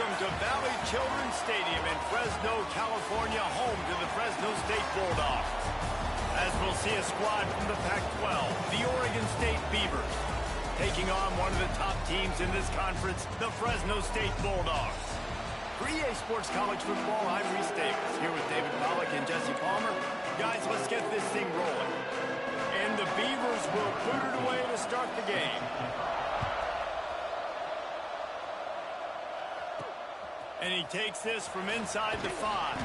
welcome to Valley Children's Stadium in Fresno, California, home to the Fresno State Bulldogs. As we'll see a squad from the Pac-12, the Oregon State Beavers, taking on one of the top teams in this conference, the Fresno State Bulldogs. For EA Sports College Football, I'm Reese Davis, here with David Pollack and Jesse Palmer. Guys, let's get this thing rolling. And the Beavers will put it away to start the game. And he takes this from inside the 5.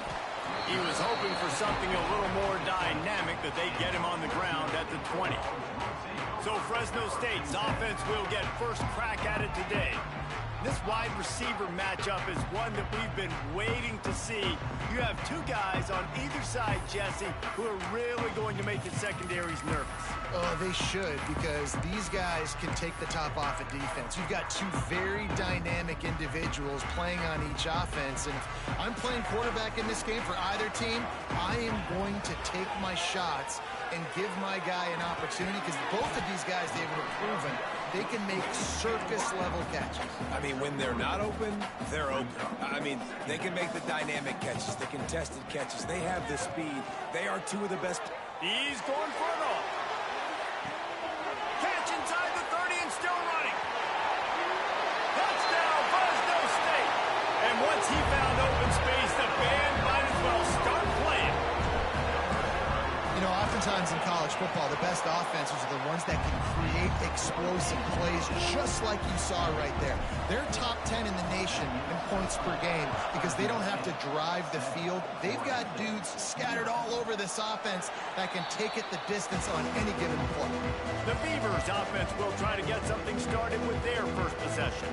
He was hoping for something a little more dynamic that they'd get him on the ground at the 20. So Fresno State's offense will get first crack at it today. This wide receiver matchup is one that we've been waiting to see. You have two guys on either side, Jesse, who are really going to make the secondaries nervous. Oh, they should, because these guys can take the top off of defense. You've got two very dynamic individuals playing on each offense, and if I'm playing quarterback in this game for either team, I am going to take my shots and give my guy an opportunity, because both of these guys, David, have proven they can make circus-level catches. I mean, when they're not open, they're open. I mean, they can make the dynamic catches, the contested catches. They have the speed. They are two of the best. He's going for it all. Catch inside the 30 and still running. Touchdown, Fresno State. And once he found open space, the band might as well start playing. You know, oftentimes in college football, the best offenses are the ones that can create explosive plays, just like you saw right there. They're top 10 in the nation in points per game because they don't have to drive the field. They've got dudes scattered all over this offense that can take it the distance on any given play. The Beavers offense will try to get something started with their first possession.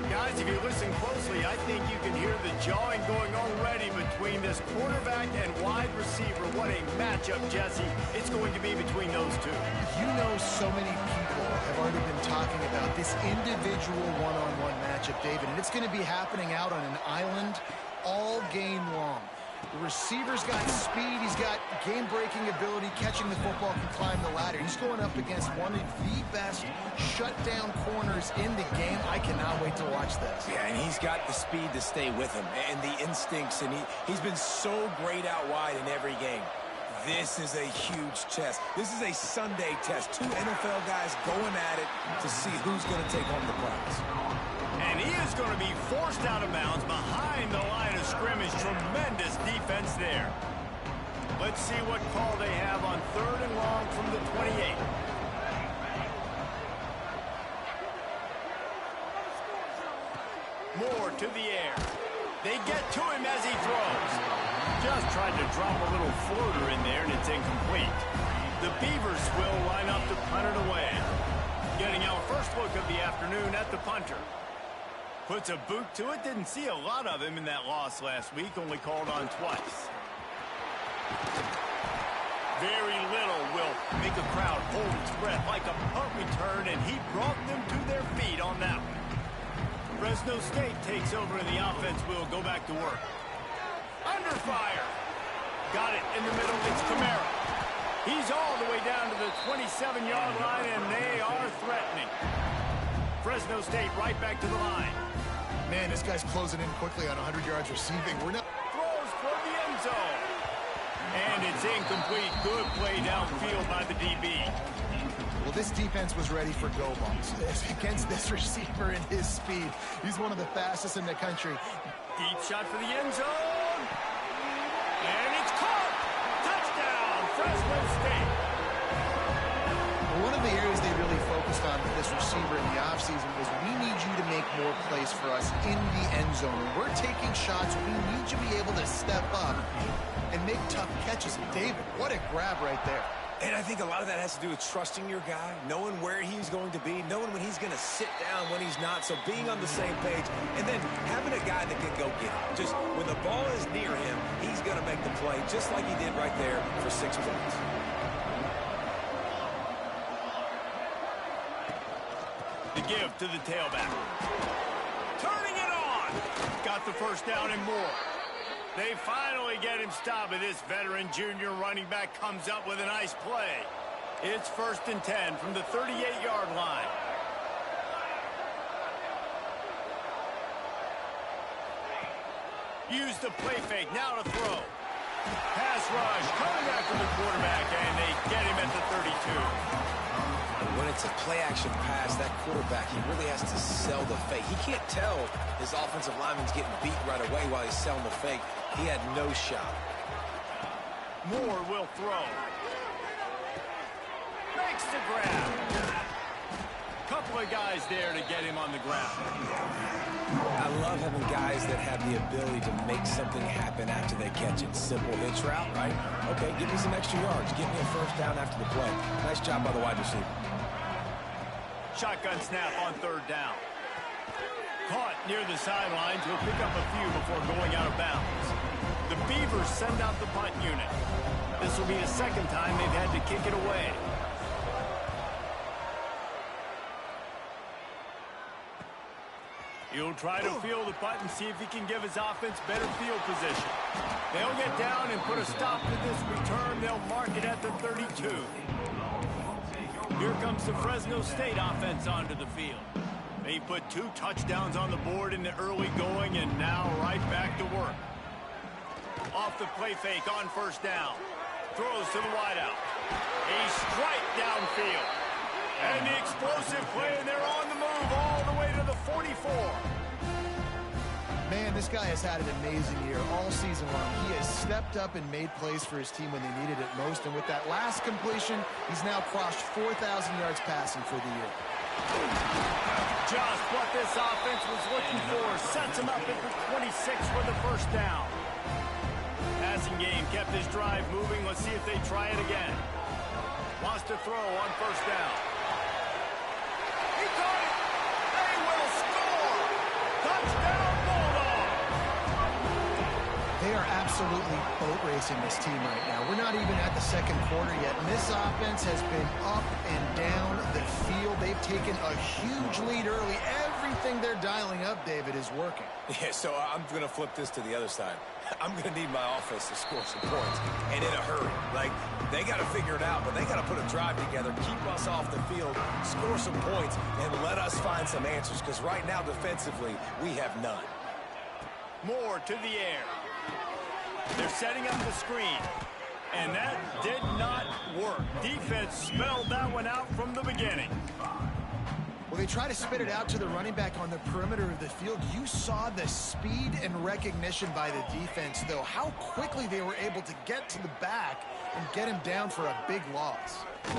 Guys, if you listen closely, I think you can hear the jawing going already between this quarterback and wide receiver. What a matchup, Jesse. It's going to be between those two. You know, so many people have already been talking about this individual one-on-one matchup, David, and it's going to be happening out on an island all game long. The receiver's got speed, he's got game-breaking ability, catching the football, can climb the ladder. He's going up against one of the best shutdown corners in the game. I cannot wait to watch this. Yeah, and he's got the speed to stay with him and the instincts, and he's been so great out wide in every game. This is a huge test. This is a Sunday test. Two NFL guys going at it to see who's going to take home the prize. And he is going to be forced out of bounds behind the line of scrimmage. Tremendous defense there. Let's see what call they have on 3rd and long from the 28. Moore to the air. They get to him as he throws. Just tried to drop a little floater in there, and it's incomplete. The Beavers will line up to punt it away. Getting our first look of the afternoon at the punter. Puts a boot to it. Didn't see a lot of him in that loss last week. Only called on twice. Very little will make a crowd hold its breath like a punt return, and he brought them to their feet on that one. Fresno State takes over, and the offense will go back to work. Under fire. Got it in the middle. It's Camara. He's all the way down to the 27-yard line, and they are threatening. Fresno State right back to the line. Man, this guy's closing in quickly on 100 yards receiving. We're not... Throws for the end zone. And it's incomplete. Good play downfield by the DB. Well, this defense was ready for go balls. Against this receiver and his speed. He's one of the fastest in the country. Deep shot for the end zone. And it's caught. Touchdown, Fresno State. One of the areas they really focused on with this receiver in the offseason was we need you to make more plays for us in the end zone. When we're taking shots, we need you to be able to step up and make tough catches. David, what a grab right there. And I think a lot of that has to do with trusting your guy, knowing where he's going to be, knowing when he's going to sit down, when he's not, so being on the same page, and then having a guy that can go get it. Just when the ball is near him, he's going to make the play, just like he did right there for 6 points. The give to the tailback. Turning it on. Got the first down and more. They finally get him stopped, but this veteran junior running back comes up with a nice play. It's 1st and 10 from the 38-yard line. Use the play fake, now to throw. Pass rush, coming after the quarterback, and they get him at the 32. When it's a play-action pass, that quarterback, he really has to sell the fake. He can't tell his offensive lineman's getting beat right away while he's selling the fake. He had no shot. Moore will throw. Makes the grab. Couple of guys there to get him on the ground. I love having guys that have the ability to make something happen after they catch it. Simple hitch route, right? Okay, give me some extra yards. Give me a first down after the play. Nice job by the wide receiver. Shotgun snap on third down. Caught near the sidelines. He'll pick up a few before going out of bounds. The Beavers send out the punt unit. This will be the second time they've had to kick it away. He'll try to field the punt and see if he can give his offense better field position. They'll get down and put a stop to this return. They'll mark it at the 32. Here comes the Fresno State offense onto the field. They put 2 touchdowns on the board in the early going and now right back to work. Off the play fake on first down. Throws to the wideout. A strike downfield. And the explosive play, and they're on the move all the way to the 44. Man, this guy has had an amazing year all season long. He has stepped up and made plays for his team when they needed it most. And with that last completion, he's now crossed 4,000 yards passing for the year. Just what this offense was looking for. Sets him up at the 26 for the first down. Passing game kept his drive moving. Let's see if they try it again. Wants to throw on first down. He caught it. They will score. Touchdown, Bulldogs. They are absolutely boat racing this team right now. We're not even at the second quarter yet, and this offense has been up and down the field. They've taken a huge lead early. Everything they're dialing up, David, is working. Yeah, so I'm going to flip this to the other side. I'm going to need my offense to score some points, and in a hurry. Like, they got to figure it out, but they got to put a drive together, keep us off the field, score some points, and let us find some answers, because right now, defensively, we have none. Moore to the air. They're setting up the screen, and that did not work. Defense spelled that one out from the beginning. Well, they try to spit it out to the running back on the perimeter of the field. You saw the speed and recognition by the defense, though, how quickly they were able to get to the back and get him down for a big loss. And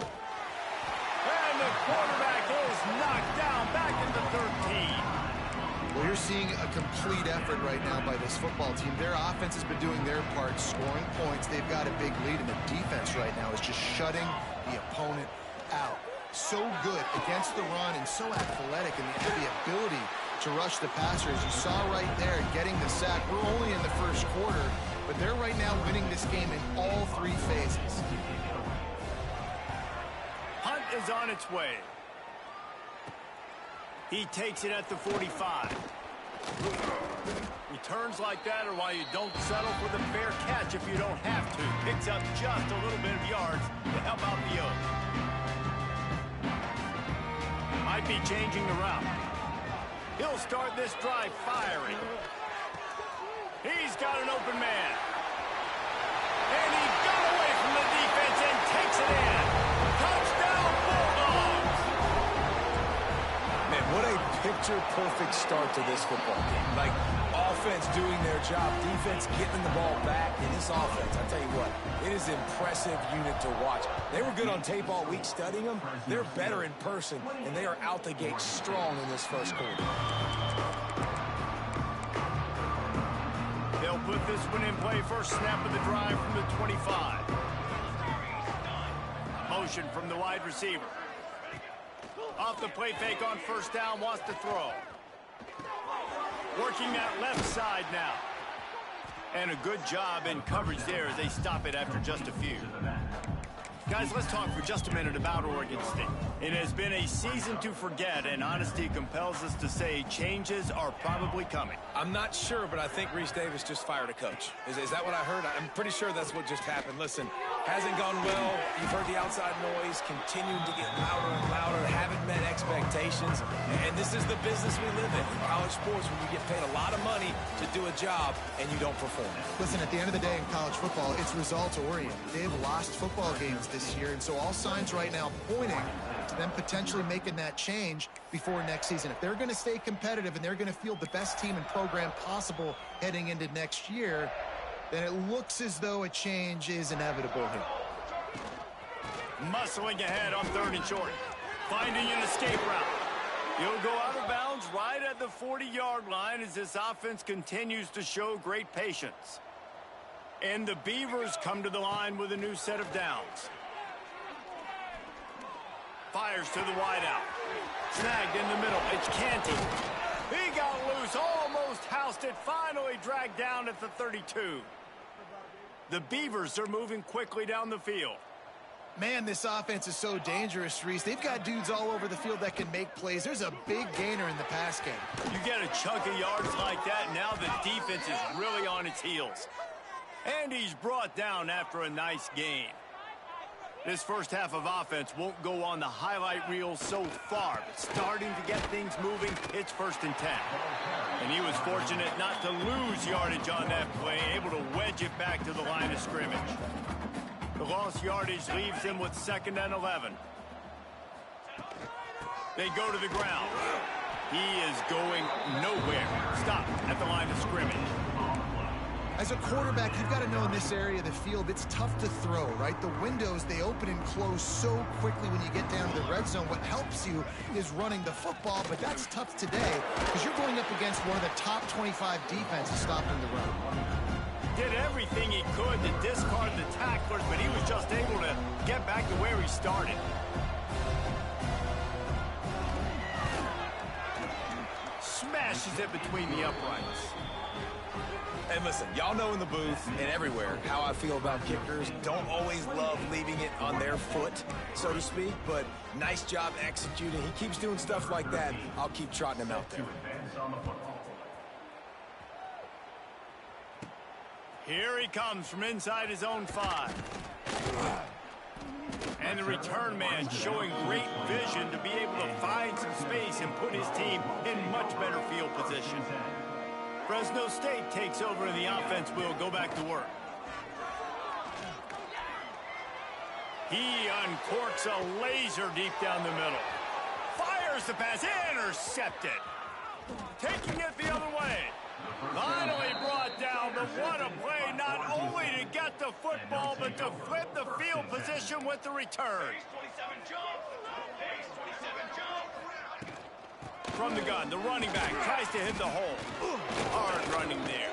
the quarterback is knocked down back into 13. Well, you're seeing a complete effort right now by this football team. Their offense has been doing their part, scoring points. They've got a big lead, and the defense right now is just shutting the opponent out. So good against the run and so athletic, and they have the ability to rush the passer, as you saw right there, getting the sack. We're only in the first quarter, but they're right now winning this game in all 3 phases. Hunt is on its way. He takes it at the 45. Returns like that are why you don't settle for the fair catch if you don't have to. Picks up just a little bit of yards to help out the Oaks. Might be changing the route. He'll start this drive firing. He's got an open man. And he got away from the defense and takes it in. Touchdown, Bulldogs! Man, what a picture-perfect start to this football game. Like, offense doing their job, defense getting the ball back, and this offense, I tell you what, it is an impressive unit to watch. They were good on tape all week studying them. They're better in person, and they are out the gate strong in this first quarter. They'll put this one in play. First snap of the drive from the 25. Motion from the wide receiver. Off the play fake on first down, wants to throw. Working that left side now. And a good job in coverage there as they stop it after just a few. Guys, let's talk for just a minute about Oregon State. It has been a season to forget, and honesty compels us to say changes are probably coming. I'm not sure, but I think Reese Davis just fired a coach. Is that what I heard? I'm pretty sure that's what just happened. Listen, Hasn't gone well. You've heard the outside noise, continuing to get louder and louder, haven't met expectations. And this is the business we live in college sports, when you get paid a lot of money to do a job and you don't perform. Listen, at the end of the day in college football, it's results-oriented. They've lost football games this year, and so all signs right now pointing to them potentially making that change before next season. If they're going to stay competitive and they're going to field the best team and program possible heading into next year, then it looks as though a change is inevitable here. Muscling ahead on 3rd and short. Finding an escape route. He'll go out of bounds right at the 40-yard line as this offense continues to show great patience. And the Beavers come to the line with a new set of downs. Fires to the wideout. Snagged in the middle. It's Canty. He got loose, almost housed it, finally dragged down at the 32. The Beavers are moving quickly down the field. Man, this offense is so dangerous, Reese. They've got dudes all over the field that can make plays. There's a big gainer in the pass game. You get a chunk of yards like that, now the defense is really on its heels. And he's brought down after a nice gain. This first half of offense won't go on the highlight reel so far, but starting to get things moving, it's 1st and 10. And he was fortunate not to lose yardage on that play, able to wedge it back to the line of scrimmage. The lost yardage leaves him with 2nd and 11. They go to the ground. He is going nowhere. Stop at the line of scrimmage. As a quarterback, you've got to know in this area of the field, it's tough to throw, right? The windows, they open and close so quickly when you get down to the red zone. What helps you is running the football, but that's tough today because you're going up against one of the top 25 defenses stopping the run. Did everything he could to discard the tacklers, but he was just able to get back to where he started. Smashes it between the uprights. And listen, y'all know in the booth and everywhere how I feel about kickers. Don't always love leaving it on their foot, so to speak, but nice job executing. He keeps doing stuff like that. I'll keep trotting him out there. Here he comes from inside his own 5. And the return man showing great vision to be able to find some space and put his team in much better field position. Fresno State takes over and the offense will go back to work. He uncorks a laser deep down the middle. Fires the pass, intercepted. Taking it the other way. Finally brought down, but what a play, not only to get the football, but to flip the field position with the return. From the gun, the running back tries to hit the hole. Hard running there.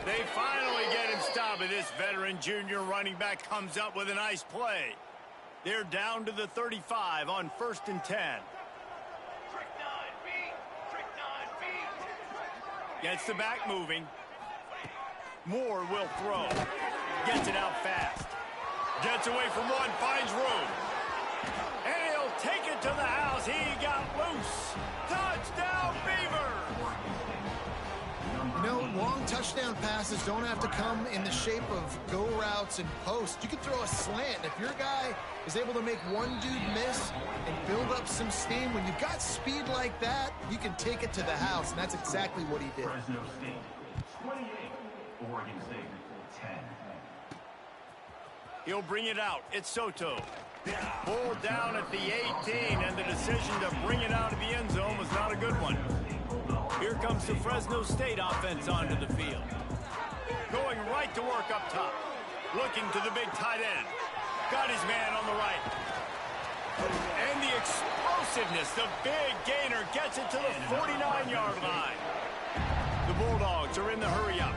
They finally get him stopped, and this veteran junior running back comes up with a nice play. They're down to the 35 on 1st and 10. Gets the back moving. Moore will throw. Gets it out fast. Gets away from one, finds room. And he'll take it to the house. He got loose. Touchdown, Beavers! You know, long touchdown passes don't have to come in the shape of go routes and posts. You can throw a slant. If your guy is able to make one dude miss and build up some steam, when you've got speed like that, you can take it to the house, and that's exactly what he did. Fresno State, 28, Oregon State, 10. He'll bring it out. It's Soto. Pulled down at the 18, and the decision to bring it out of the end zone was not a good one. Here comes the Fresno State offense onto the field. Going right to work up top. Looking to the big tight end. Got his man on the right. And the explosiveness, the big gainer gets it to the 49-yard line. The Bulldogs are in the hurry-up.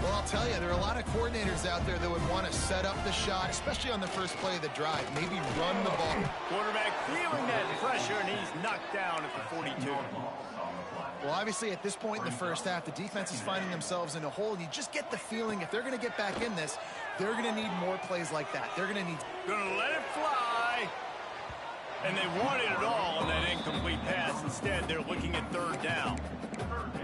Well, I'll tell you, there are a lot of coordinators out there that would want to set up the shot, especially on the first play of the drive. Maybe run the ball. Quarterback feeling that pressure, and he's knocked down at the 42. Well, obviously, at this point in the first half, the defense is finding themselves in a hole. You just get the feeling if they're going to get back in this, they're going to need more plays like that. They're going to need... Gonna let it fly. And they wanted it all on that incomplete pass. Instead, they're looking at third down.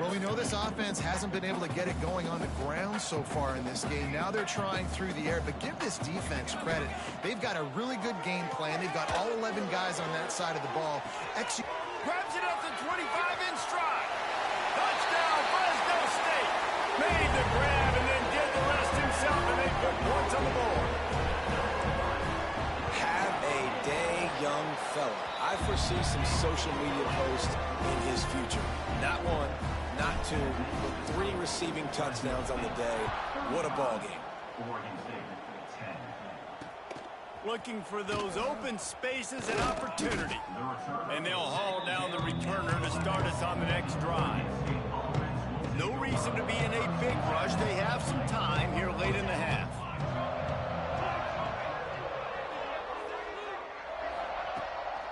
Well, we know this offense hasn't been able to get it going on the ground so far in this game. Now they're trying through the air, but give this defense credit. They've got a really good game plan. They've got all 11 guys on that side of the ball. Grabs it up to 25 in stride. Touchdown, Fresno State. Made the grab and then did the rest himself, and they put points on the board. Have a day, young fella. I foresee some social media posts in his future. Not one, not two, but 3 receiving touchdowns on the day. What a ball game. Oregon State, 10. Looking for those open spaces and opportunity. And they'll haul down the returner to start us on the next drive. No reason to be in a big rush. They have some time here late in the half.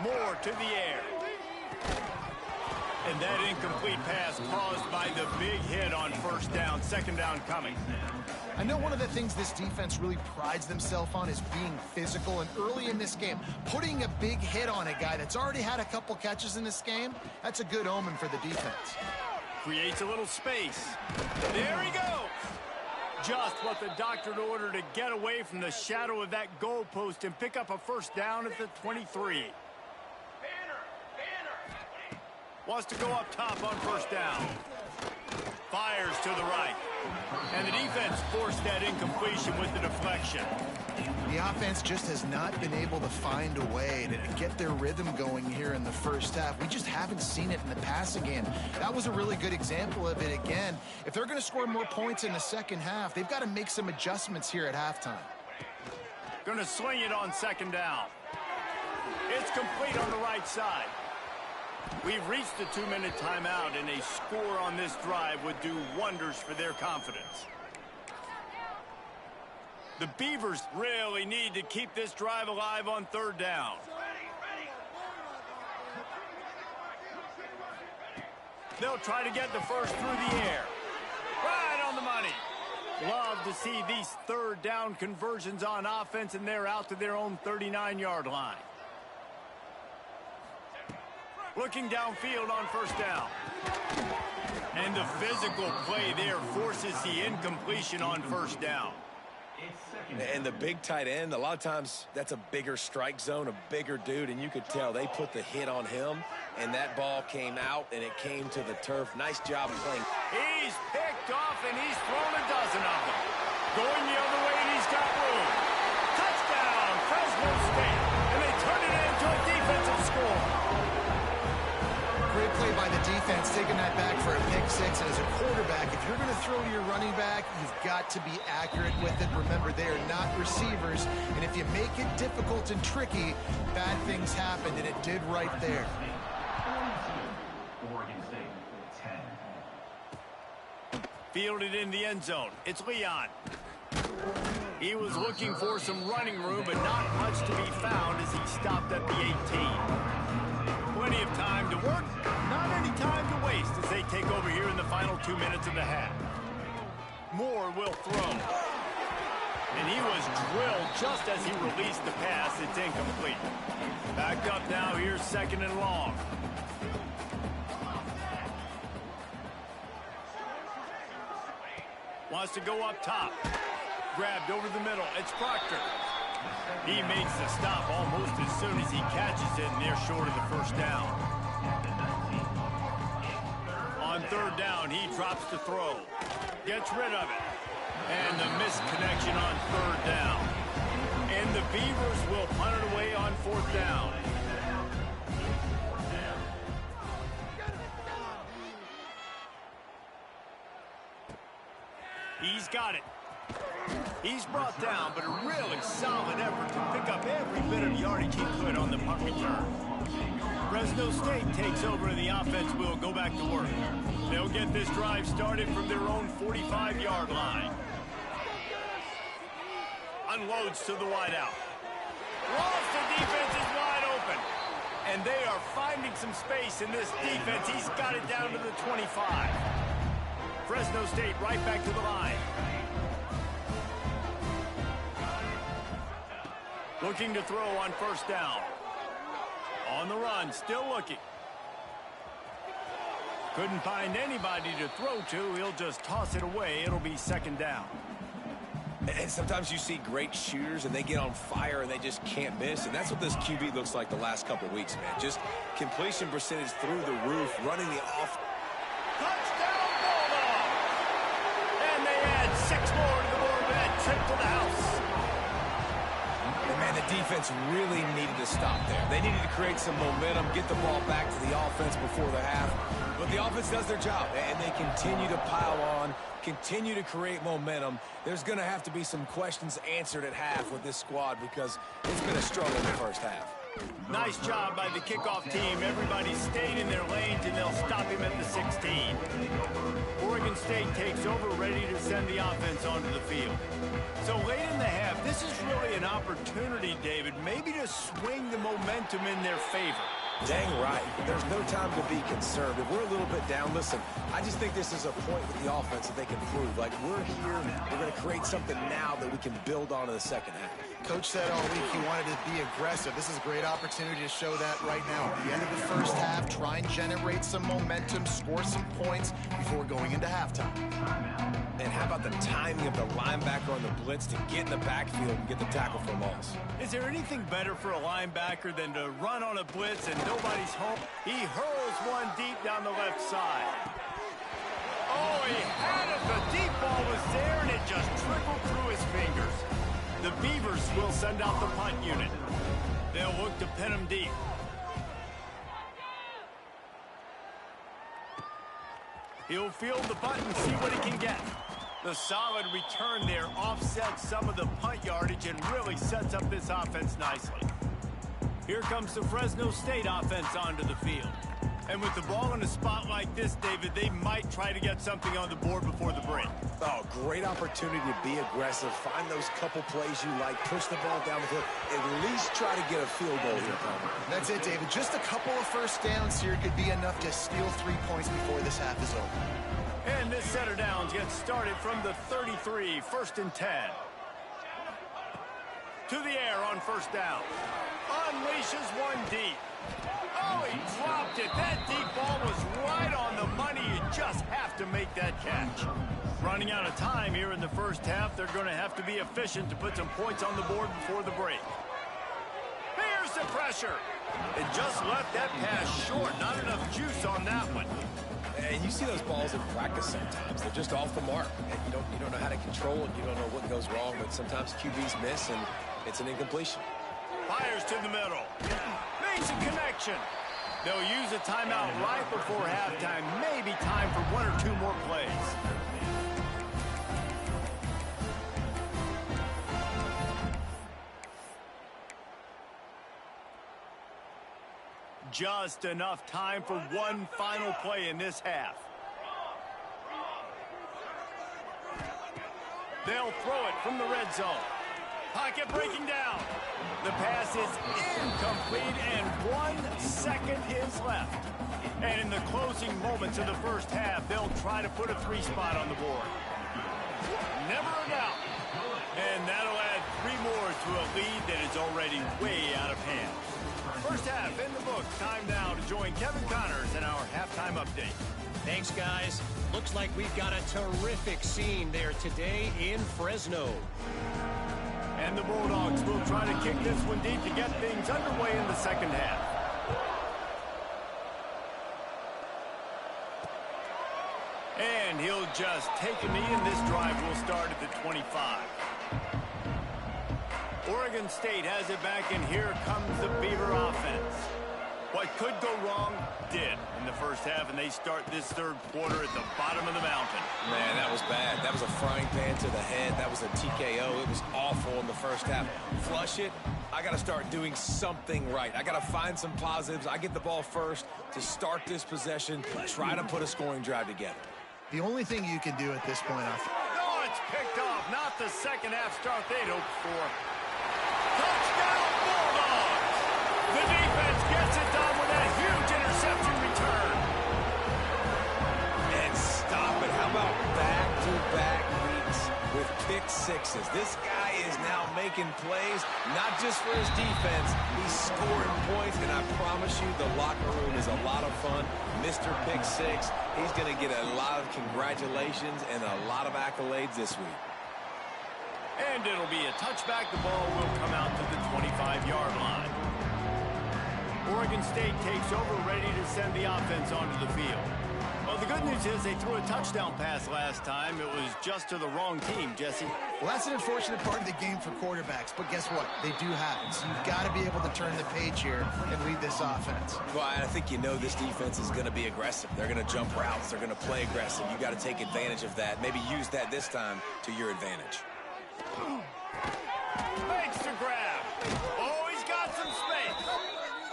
More to the air. And that incomplete pass caused by the big hit on first down. Second down coming. I know one of the things this defense really prides themselves on is being physical, and early in this game, putting a big hit on a guy that's already had a couple catches in this game, that's a good omen for the defense. Creates a little space. There he goes. Just what the doctor ordered to get away from the shadow of that goalpost and pick up a first down at the 23. Wants to go up top on first down. Fires to the right. And the defense forced that incompletion with the deflection. The offense just has not been able to find a way to get their rhythm going here in the first half. We just haven't seen it in the passing game. That was a really good example of it again. If they're going to score more points in the second half, they've got to make some adjustments here at halftime. Going to sling it on second down. It's complete on the right side. We've reached the 2-minute timeout, and a score on this drive would do wonders for their confidence. The Beavers really need to keep this drive alive on third down. They'll try to get the first through the air. Right on the money. Love to see these third down conversions on offense, and they're out to their own 39-yard line. Looking downfield on first down. And the physical play there forces the incompletion on first down. And the big tight end, a lot of times that's a bigger strike zone, a bigger dude, and you could tell they put the hit on him, and that ball came out, and it came to the turf. Nice job playing. He's picked off, and he's thrown a dozen of them. Going the other way, and he's got room. Touchdown, Fresno State. And they turn it into a defensive score. Great play by the defense, taking that back for a pick six. And as a quarterback, if you're going to throw to your running back, you've got to be accurate with it. Remember, they are not receivers. And if you make it difficult and tricky, bad things happen, and it did right there. Oregon State, 10. Fielded in the end zone. It's Leon. He was looking for some running room, but not much to be found as he stopped at the 18. Plenty of time to work, not any time to waste as they take over here in the final 2 minutes of the half. Moore will throw. And he was drilled just as he released the pass. It's incomplete. Back up now, here's second and long. Wants to go up top. Grabbed over the middle. It's Proctor. He makes the stop almost as soon as he catches it, and they're short of the first down. On third down, he drops the throw. Gets rid of it. And the missed connection on third down. And the Beavers will punt it away on fourth down. He's got it. He's brought down, but a really solid effort to pick up every bit of yardage he could on the punt return. Fresno State takes over, and the offense will go back to work. They'll get this drive started from their own 45-yard line. Unloads to the wideout. Ralston defense is wide open. And they are finding some space in this defense. He's got it down to the 25. Fresno State right back to the line. Looking to throw on first down. On the run, still looking. Couldn't find anybody to throw to. He'll just toss it away. It'll be second down. And sometimes you see great shooters and they get on fire and they just can't miss. And that's what this QB looks like the last couple of weeks, man. Just completion percentage through the roof, running the off. Touchdown, Bulldog! And they add 6 more to the board with that trip to the house. And man, the defense really needed to stop there. They needed to create some momentum, get the ball back to the offense before the half. But the offense does their job, and they continue to pile on, continue to create momentum. There's going to have to be some questions answered at half with this squad because it's been a struggle in the first half. Nice job by the kickoff team. Everybody stayed in their lanes, and they'll stop him at the 16. Oregon State takes over, ready to send the offense onto the field. So late in the half, this is really an opportunity, David, maybe to swing the momentum in their favor. Dang right. There's no time to be concerned. If we're a little bit down, listen, I just think this is a point with the offense that they can prove. Like, we're here, we're going to create something now that we can build on in the second half. Coach said all week he wanted to be aggressive. This is a great opportunity to show that right now. At the end of the first half, try and generate some momentum, score some points before going into halftime. And how about the timing of the linebacker on the blitz to get in the backfield and get the tackle for loss? Is there anything better for a linebacker than to run on a blitz and nobody's home? He hurls one deep down the left side. Oh, he had it. The deep ball was there, and it just trickled through his fingers. The Beavers will send out the punt unit. They'll look to pin him deep. He'll field the punt and see what he can get. The solid return there offsets some of the punt yardage and really sets up this offense nicely. Here comes the Fresno State offense onto the field. And with the ball in a spot like this, David, they might try to get something on the board before the break. Oh, great opportunity to be aggressive. Find those couple plays you like. Push the ball down the field. At least try to get a field goal here, Palmer. That's it, David. Just a couple of first downs here could be enough to steal 3 points before this half is over. And this set of downs gets started from the 33, 1st and 10. To the air on first down. Unleashes one deep. Oh, he dropped it. That deep ball was right on the money. You just have to make that catch. Running out of time here in the first half. They're going to have to be efficient to put some points on the board before the break. Here's the pressure. It just left that pass short. Not enough juice on that one. And you see those balls in practice sometimes. They're just off the mark. And you don't know how to control it. You don't know what goes wrong. But sometimes QBs miss, and it's an incompletion. Fires to the middle. Makes a connection. They'll use a timeout right before halftime. Maybe time for 1 or 2 more plays. Just enough time for one final play in this half. They'll throw it from the red zone. Pocket breaking down. The pass is incomplete, and 1 second is left. And in the closing moments of the first half, they'll try to put a 3 spot on the board. Never a doubt. And that'll add 3 more to a lead that is already way out of hand. First half in the books. Time now to join Kevin Connors in our halftime update. Thanks, guys. Looks like we've got a terrific scene there today in Fresno. And the Bulldogs will try to kick this one deep to get things underway in the second half. And he'll just take a knee, and this drive will start at the 25. Oregon State has it back, and here comes the Beaver offense. What could go wrong did in the first half, and they start this third quarter at the bottom of the mountain. Man, that was bad. That was a frying pan to the head. That was a TKO. It was awful in the first half. Flush it. I got to start doing something right. I got to find some positives. I get the ball first to start this possession, try to put a scoring drive together. The only thing you can do at this point, Oh, it's picked off. Not the second half start they'd hoped for. Touchdown, Bulldogs! The defense gets it done with that huge interception return. And stop it. How about back-to-back weeks with pick sixes? This guy is is now making plays, not just for his defense. He's scoring points, and I promise you the locker room is a lot of fun. Mr. Pick Six, he's going to get a lot of congratulations and a lot of accolades this week. And it'll be a touchback. The ball will come out to the 25-yard line. Oregon State takes over, ready to send the offense onto the field. Well, the good news is they threw a touchdown pass last time. It was just to the wrong team, Jesse. Well, that's an unfortunate part of the game for quarterbacks, but guess what? They do have it. So you've got to be able to turn the page here and lead this offense. Well, I think you know this defense is going to be aggressive. They're going to jump routes. They're going to play aggressive. You got to take advantage of that. Maybe use that this time to your advantage. Makes the grab. Oh, he's got some space.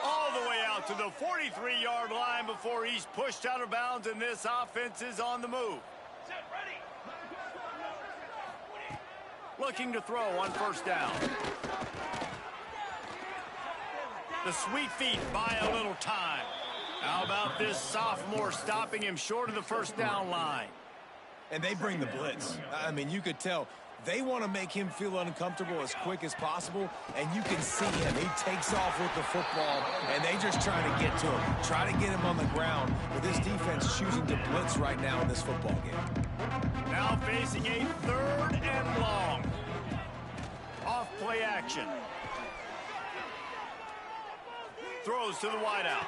All the way out to the 43-yard line before he's pushed out of bounds, and this offense is on the move. Looking to throw on first down. The sweet feet buy a little time. How about this sophomore stopping him short of the first down line? And they bring the blitz. I mean, you could tell they want to make him feel uncomfortable as quick as possible, and you can see him. He takes off with the football, and they just try to get to him, try to get him on the ground, with this defense choosing to blitz right now in this football game. Now facing a 3rd and long. Off play action. Throws to the wideout.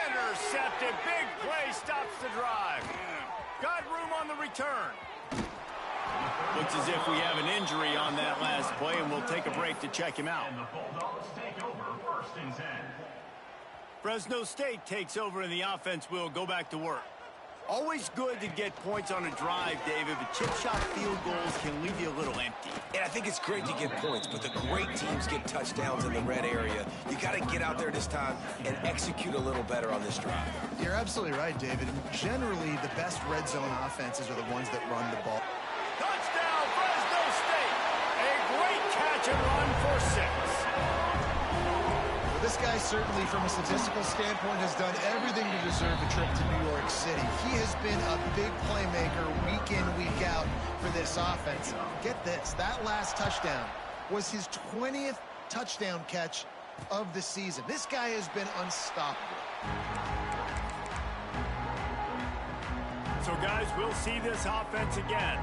Intercepted. Big play stops the drive. Got room on the return. Looks as if we have an injury on that last play, and we'll take a break to check him out. And the Bulldogs take over 1st and 10. Fresno State takes over, and the offense will go back to work. Always good to get points on a drive, David, but chip shot field goals can leave you a little empty. And I think it's great to get points, but the great teams get touchdowns in the red area. You got to get out there this time and execute a little better on this drive. You're absolutely right, David. Generally, the best red zone offenses are the ones that run the ball. Touchdown, Fresno State! A great catch and run for 6. Well, this guy certainly, from a statistical standpoint, has done everything to deserve a trip to New York City. He has been a big playmaker week in, week out for this offense. Get this, that last touchdown was his 20th touchdown catch of the season. This guy has been unstoppable. So, guys, we'll see this offense again.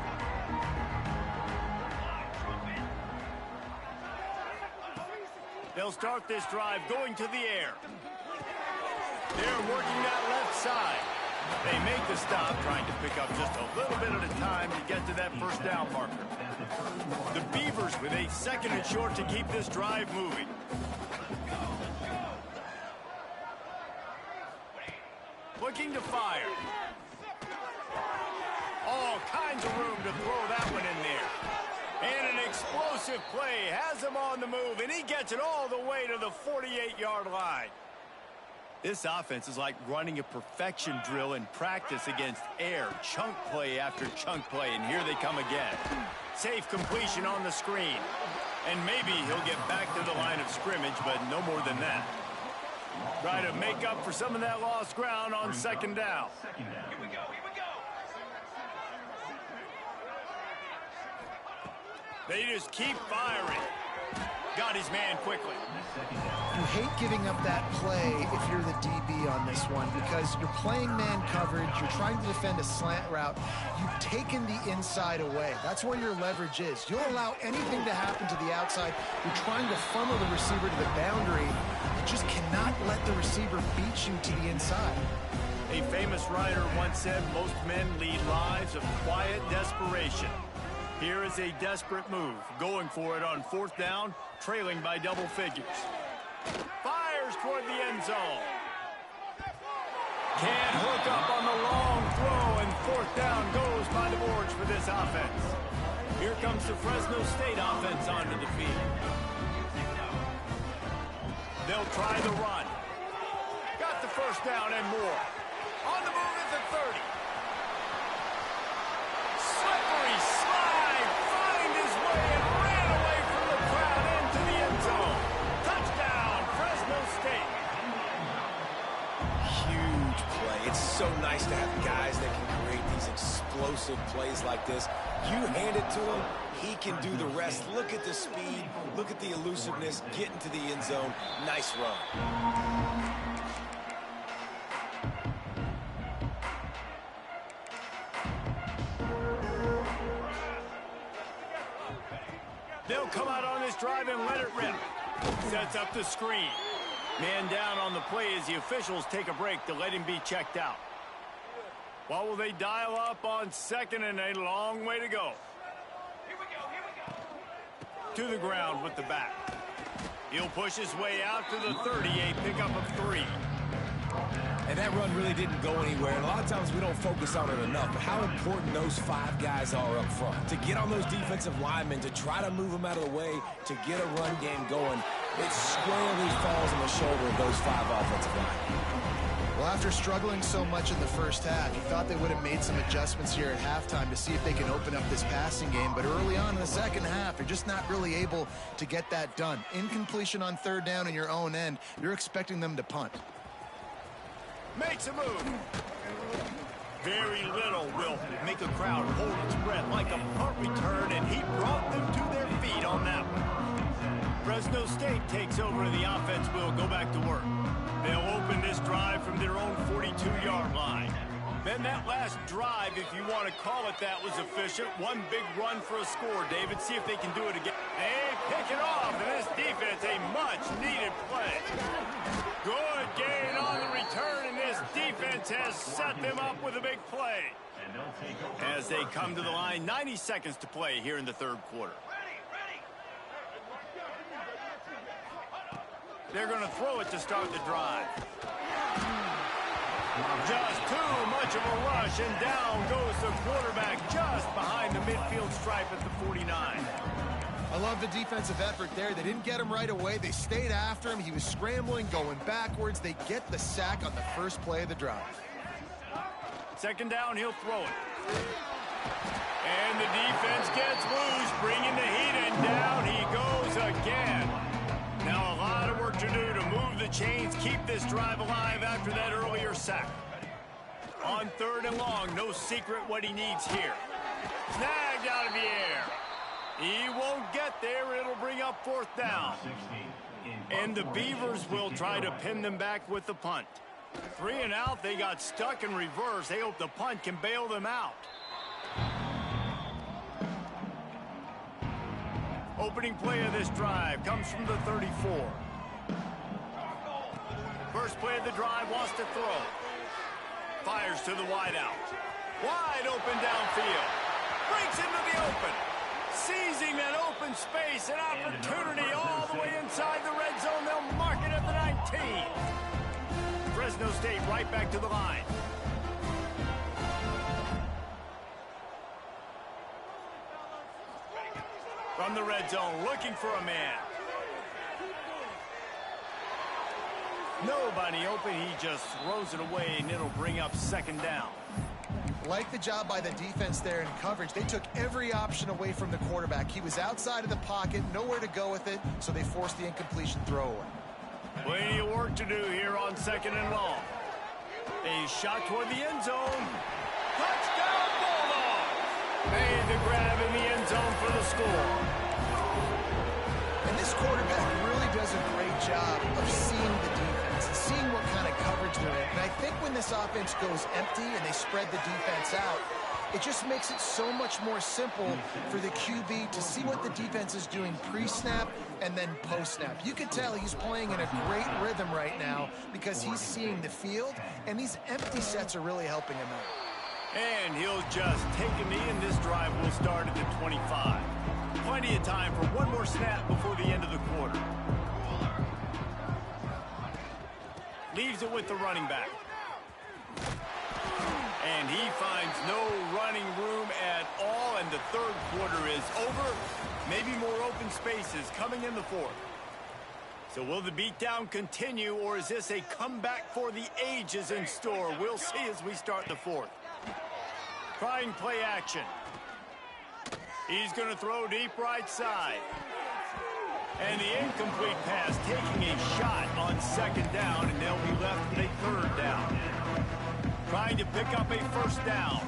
They'll start this drive going to the air. They're working that left side. They make the stop, trying to pick up just a little bit at a time to get to that first down marker. The Beavers with a 2nd and short to keep this drive moving. Looking to fire. All kinds of room to throw that one in there. And an explosive play has him on the move, and he gets it all the way to the 48-yard line. This offense is like running a perfection drill in practice against air. Chunk play after chunk play, and here they come again. Safe completion on the screen. And maybe he'll get back to the line of scrimmage, but no more than that. Try to make up for some of that lost ground on 2nd down. Here we go. They just keep firing. Got his man quickly. You hate giving up that play if you're the DB on this one, because you're playing man coverage, you're trying to defend a slant route, you've taken the inside away. That's where your leverage is. You'll allow anything to happen to the outside. You're trying to funnel the receiver to the boundary. You just cannot let the receiver beat you to the inside. A famous writer once said, most men lead lives of quiet desperation. Here is a desperate move, going for it on 4th down, trailing by double figures. Fires toward the end zone. Can't hook up on the long throw, and 4th down goes by the boards for this offense. Here comes the Fresno State offense onto the field. They'll try the run. Got the first down and more. On the move at the 30. Slippery slide, find his way and ran away from the crowd into the end zone. Touchdown, Fresno State. Huge play. It's so nice to have guys that can create these explosive plays like this. You hand it to them, He can do the rest. Look at the speed. Look at the elusiveness. Getting to the end zone. Nice run. They'll come out on this drive and let it rip. Sets up the screen. Man down on the play as the officials take a break to let him be checked out. What will they dial up on second and a long way to go? To the ground with the back. He'll push his way out to the 30, a pickup of 3. And that run really didn't go anywhere. And a lot of times we don't focus on it enough. But how important those 5 guys are up front. To get on those defensive linemen, to try to move them out of the way, to get a run game going, it squarely falls on the shoulder of those 5 offensive linemen. Well, after struggling so much in the first half, you thought they would have made some adjustments here at halftime to see if they can open up this passing game. But early on in the second half, they're just not really able to get that done. Incompletion on third down in your own end, you're expecting them to punt. Makes a move. Very little will make a crowd hold its breath like a punt return, and he brought them to their feet on that one. Fresno State takes over, the offense will go back to work. They'll open this drive from their own 42-yard line. Then that last drive, if you want to call it that, was efficient. One big run for a score, David. See if they can do it again. They pick it off, and this defense, a much-needed play. Good gain on the return, and this defense has set them up with a big play. As they come to the line, 90 seconds to play here in the third quarter. They're going to throw it to start the drive. Just too much of a rush, and down goes the quarterback just behind the midfield stripe at the 49. I love the defensive effort there. They didn't get him right away. They stayed after him. He was scrambling, going backwards. They get the sack on the first play of the drive. Second down, he'll throw it. And the defense gets loose, bringing the heat, and down he goes again. Now a lot of work to do to move the chains, keep this drive alive after that earlier sack. On third and long, no secret what he needs here. Snagged out of the air. He won't get there. It'll bring up fourth down. And the Beavers will try to pin them back with the punt. 3 and out, they got stuck in reverse. They hope the punt can bail them out. Opening play of this drive comes from the 34. First play of the drive, wants to throw. Fires to the wideout. Wide open downfield. Breaks into the open. Seizing that open space, an opportunity all the way inside the red zone. They'll mark it at the 19. Fresno State right back to the line. From the red zone, looking for a man. Nobody open, he just throws it away, and it'll bring up second down. Like the job by the defense there in coverage. They took every option away from the quarterback. He was outside of the pocket, nowhere to go with it, so they forced the incompletion throwaway. Plenty of work to do here on second and long. A shot toward the end zone. Touchdown, Bulldogs! Made the grab in the end zone for the score. And this quarterback really does a great job of seeing the defense and seeing what kind of coverage they're in. And I think when this offense goes empty and they spread the defense out, it just makes it so much more simple for the QB to see what the defense is doing pre-snap and then post-snap. You can tell he's playing in a great rhythm right now because he's seeing the field, and these empty sets are really helping him out. And he'll just take a knee, and this drive will start at the 25. Plenty of time for one more snap before the end of the quarter. Leaves it with the running back. And he finds no running room at all, and the third quarter is over. Maybe more open spaces coming in the fourth. So will the beatdown continue, or is this a comeback for the ages in store? We'll see as we start the fourth. Trying play action. He's going to throw deep right side. And the incomplete pass taking a shot on second down, and they'll be left with a third down. Trying to pick up a first down.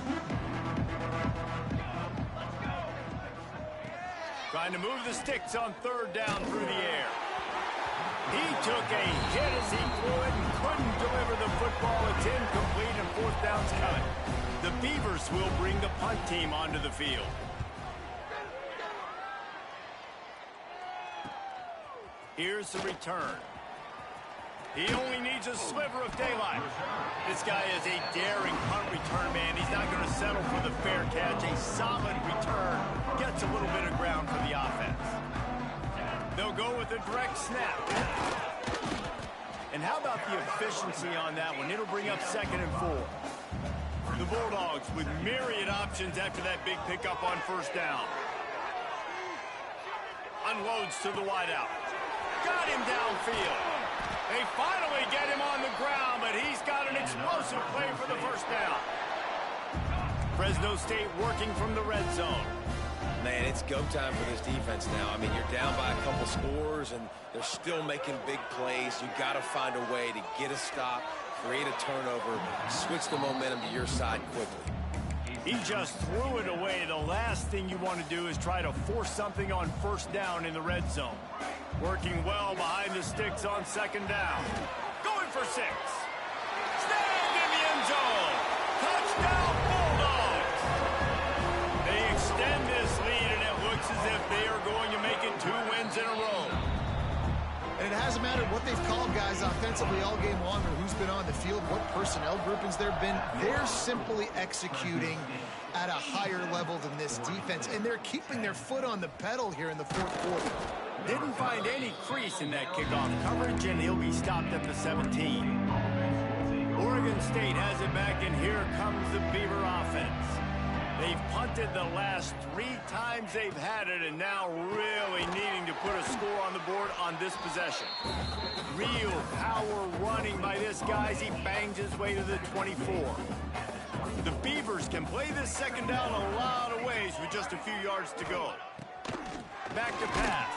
Trying to move the sticks on third down through the air. He took a hit as he threw it and couldn't deliver the football. It's incomplete and fourth down's coming. The Beavers will bring the punt team onto the field. Here's the return. He only needs a sliver of daylight. This guy is a daring punt return man. He's not going to settle for the fair catch. A solid return gets a little bit of ground for the offense. They'll go with a direct snap. And how about the efficiency on that one? It'll bring up 2nd and 4. The Bulldogs with myriad options after that big pickup on first down. Unloads to the wideout. Got him downfield. They finally get him on the ground, but he's got an explosive play for the first down. Fresno State working from the red zone. Man, it's go time for this defense now. I mean, you're down by a couple scores, and they're still making big plays. You've got to find a way to get a stop, create a turnover, switch the momentum to your side quickly. He just threw it away. The last thing you want to do is try to force something on first down in the red zone. Working well behind the sticks on 2nd down. Going for 6. Snagged in the end zone. Touchdown, Bulldogs. They extend this lead, and it looks as if they are going to make it 2 wins in a row. And it hasn't mattered what they've called guys offensively all game long or who's been on the field, what personnel groupings there have been. They're simply executing at a higher level than this defense, and they're keeping their foot on the pedal here in the fourth quarter. Didn't find any crease in that kickoff coverage, and he'll be stopped at the 17. Oregon State has it back, and here comes the Beaver offense. They've punted the last 3 times they've had it, and now really needing to put a score on the board on this possession. Real power running by this guy as he bangs his way to the 24. The Beavers can play this 2nd down a lot of ways with just a few yards to go. Back to pass.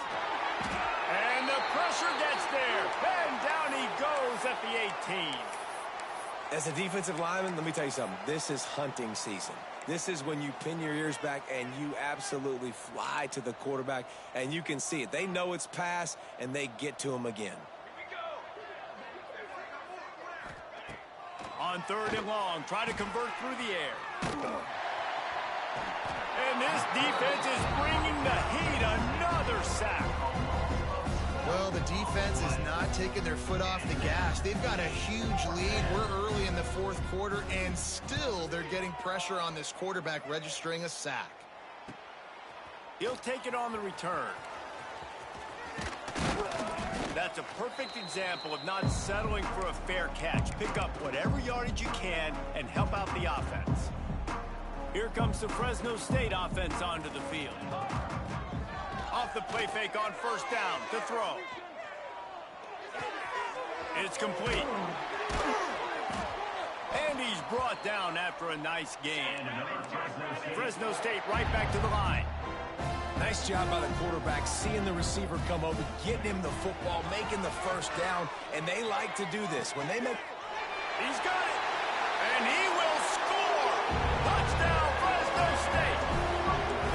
And the pressure gets there. And down he goes at the 18. As a defensive lineman, let me tell you something. This is hunting season. This is when you pin your ears back and you absolutely fly to the quarterback, and you can see it. They know it's pass, and they get to him again. On 3rd and long, try to convert through the air. And this defense is bringing the heat. Another sack. Well, the defense is not taking their foot off the gas. They've got a huge lead. We're early in the fourth quarter, and still they're getting pressure on this quarterback, registering a sack. He'll take it on the return. That's a perfect example of not settling for a fair catch. Pick up whatever yardage you can and help out the offense. Here comes the Fresno State offense onto the field. Off the play fake on first down to throw. It's complete. And he's brought down after a nice gain. Fresno State right back to the line. Nice job by the quarterback, seeing the receiver come over, getting him the football, making the first down, and they like to do this. When they make... He's got it, and he will score! Touchdown, Fresno State!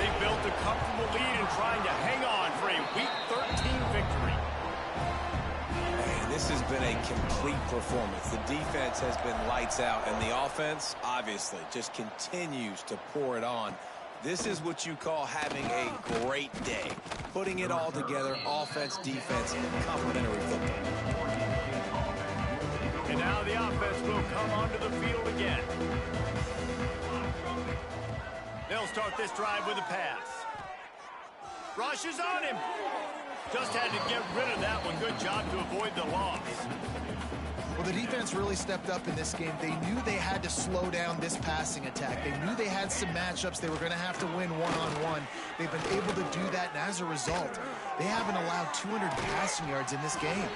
They built a comfortable lead and trying to hang on for a Week 13 victory. Man, this has been a complete performance. The defense has been lights out, and the offense, obviously, just continues to pour it on. This is what you call having a great day. Putting it all together, offense, defense, and complementary football. And now the offense will come onto the field again. They'll start this drive with a pass. Rush is on him. Just had to get rid of that one. Good job to avoid the loss. Well, the defense really stepped up in this game. They knew they had to slow down this passing attack. They knew they had some matchups they were going to have to win one-on-one. They've been able to do that, and as a result, they haven't allowed 200 passing yards in this game.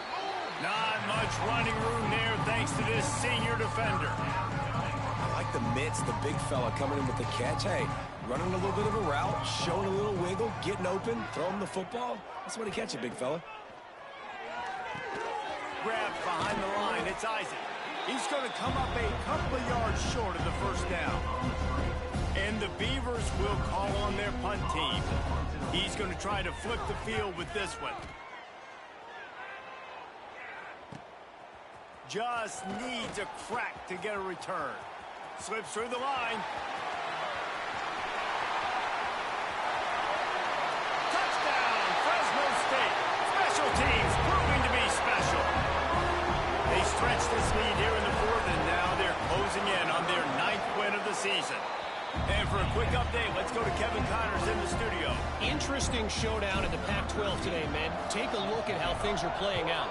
Not much running room there thanks to this senior defender. I like the mitts, the big fella coming in with the catch. Hey, running a little bit of a route, showing a little wiggle, getting open, throwing the football. That's what he catch it, big fella. Grabbed behind the line, it's Isaac. He's going to come up a couple of yards short of the first down. And the Beavers will call on their punt team. He's going to try to flip the field with this one. Just needs a crack to get a return. Slips through the line. Touchdown, Fresno State. Special teams proving to be special. They stretch this lead here in the fourth, and now they're closing in on their 9th win of the season. And for a quick update, let's go to Kevin Connors in the studio. Interesting showdown in the Pac-12 today, men. Take a look at how things are playing out.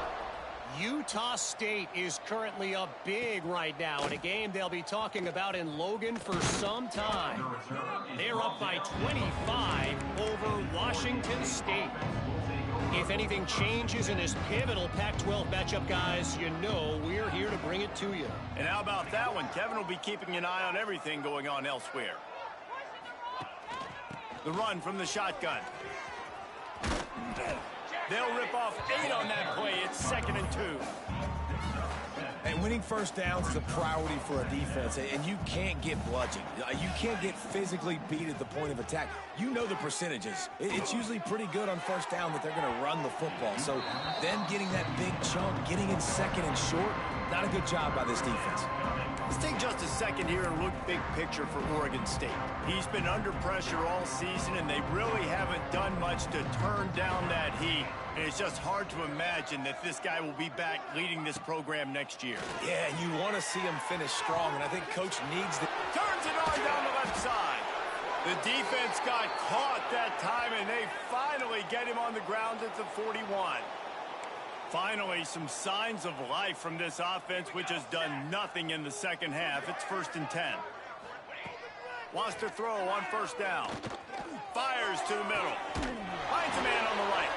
Utah State is currently up big right now in a game they'll be talking about in Logan for some time. They're up by 25 over Washington State. If anything changes in this pivotal Pac-12 matchup, guys, you know we're here to bring it to you. And how about that one? Kevin will be keeping an eye on everything going on elsewhere. The run from the shotgun. They'll rip off 8 on that play. It's 2nd and 2. And winning first downs is a priority for a defense, and you can't get bludgeoned. You can't get physically beat at the point of attack. You know the percentages. It's usually pretty good on first down that they're going to run the football. So them getting that big chunk, getting in 2nd and short, not a good job by this defense. Let's take just a second here and look big picture for Oregon State. He's been under pressure all season, and they really haven't done much to turn down that heat. And it's just hard to imagine that this guy will be back leading this program next year. Yeah, you want to see him finish strong, and I think Coach needs to... Turns it on down the left side. The defense got caught that time, and they finally get him on the ground at the 41. Finally, some signs of life from this offense, which has done nothing in the second half. It's 1st and 10. Wants to throw on first down. Fires to the middle. Finds a man on the right.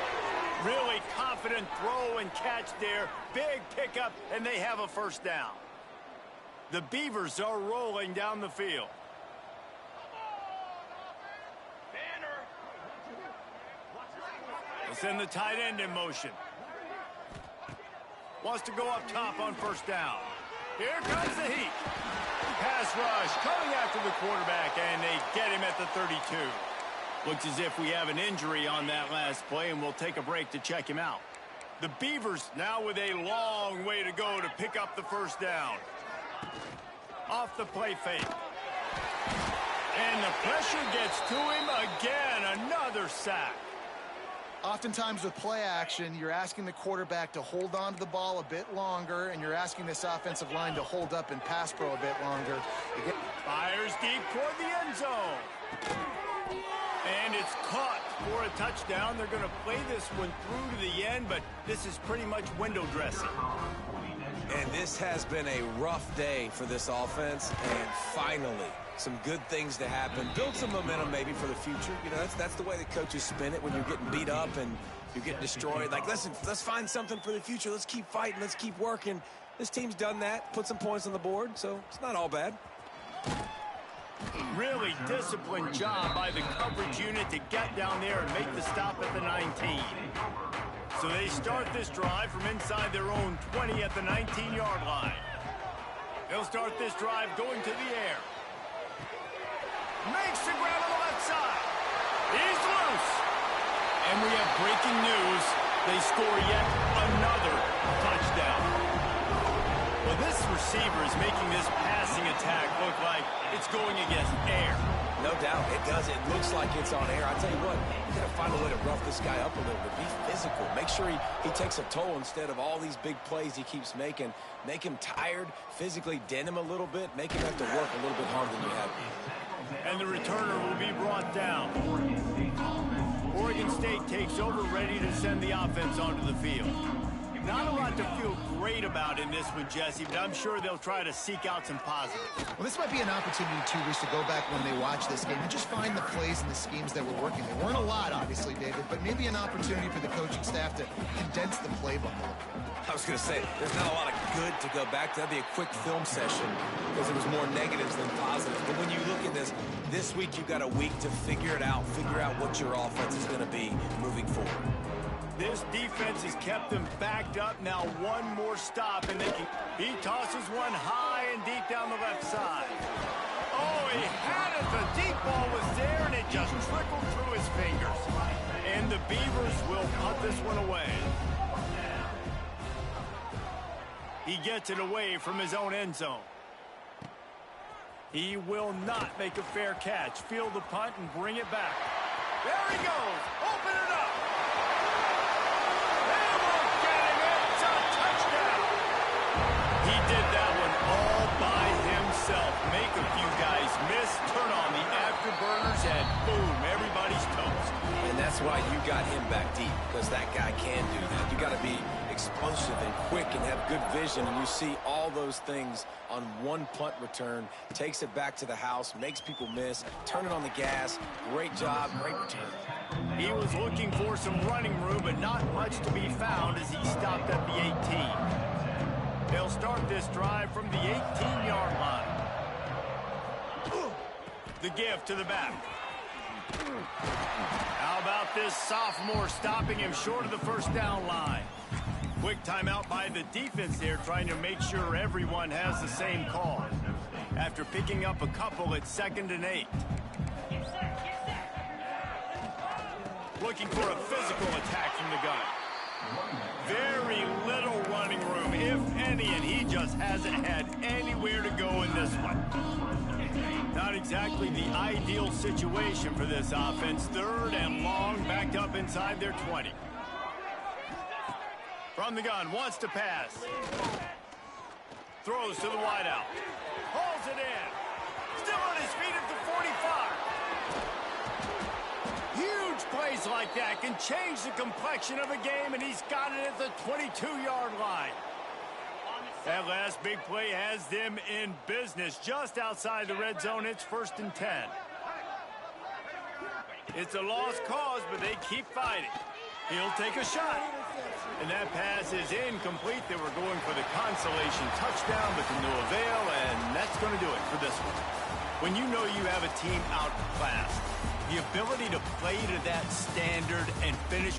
Really confident throw and catch there. Big pickup, and they have a first down. The Beavers are rolling down the field. They send the tight end in motion. Wants to go up top on first down. Here comes the heat. Pass rush coming after the quarterback, and they get him at the 32. Looks as if we have an injury on that last play, and we'll take a break to check him out. The Beavers now with a long way to go to pick up the first down. Off the play fake. And the pressure gets to him again. Another sack. Oftentimes with play action, you're asking the quarterback to hold on to the ball a bit longer, and you're asking this offensive line to hold up and pass pro a bit longer. Fires deep toward the end zone. And it's caught for a touchdown. They're going to play this one through to the end, but this is pretty much window dressing. And this has been a rough day for this offense, and finally, some good things to happen. Build some momentum maybe for the future. You know, that's the way the coaches spin it when you're getting beat up and you're getting destroyed. Like, listen, let's find something for the future. Let's keep fighting. Let's keep working. This team's done that, put some points on the board, so it's not all bad. Really disciplined job by the coverage unit to get down there and make the stop at the 19. So they start this drive from inside their own 20 at the 19-yard line. They'll start this drive going to the air. Makes the grab on the left side. He's loose. And we have breaking news. They score yet another touchdown. Well, this receiver is making this passing attack look like it's going against air. No doubt, it does. It looks like it's on air. I tell you what, you got to find a way to rough this guy up a little bit. Be physical. Make sure he takes a toll instead of all these big plays he keeps making. Make him tired, physically dent him a little bit, make him have to work a little bit harder than you have. And the returner will be brought down. Oregon State takes over, ready to send the offense onto the field. Not a lot to feel great about in this one, Jesse, but I'm sure they'll try to seek out some positives. Well, this might be an opportunity, too, Reese, to go back when they watch this game and just find the plays and the schemes that were working. There weren't a lot, obviously, David, but maybe an opportunity for the coaching staff to condense the playbook a little bit. I was going to say, there's not a lot of good to go back to. That'd be a quick film session because it was more negatives than positives. But when you look at this week you've got a week to figure it out, figure out what your offense is going to be moving forward. This defense has kept them backed up. Now one more stop, and he tosses one high and deep down the left side. Oh, he had it. The deep ball was there, and it just trickled through his fingers. And the Beavers will punt this one away. He gets it away from his own end zone. He will not make a fair catch. Field the punt and bring it back. There he goes. Open it up. They will get him. It's a touchdown. He did that one all by himself. Make a few guys miss, turn on the afterburners, and boom, everybody's toast. And that's why you got him back deep, because that guy can do that. You got to be explosive and quick and have good vision, and you see all those things on one punt return. Takes it back to the house, makes people miss, turn it on the gas. Great job, great return. He was looking for some running room, but not much to be found as he stopped at the 18. They'll start this drive from the 18-yard line. The give to the back. How about this sophomore stopping him short of the first down line? Quick timeout by the defense there, trying to make sure everyone has the same call. After picking up a couple, it's 2nd and 8. Looking for a physical attack from the gun. Very little running room, if any, and he just hasn't had anywhere to go in this one. Not exactly the ideal situation for this offense. 3rd and long, backed up inside their 20. From the gun, wants to pass. Throws to the wideout. Hauls it in. Still on his feet at the 45. Huge plays like that can change the complexion of a game, and he's got it at the 22-yard line. That last big play has them in business just outside the red zone. It's 1st and 10. It's a lost cause, but they keep fighting. He'll take a shot. And that pass is incomplete. They were going for the consolation touchdown, but to no avail, and that's going to do it for this one. When you know you have a team outclassed, the ability to play to that standard and finish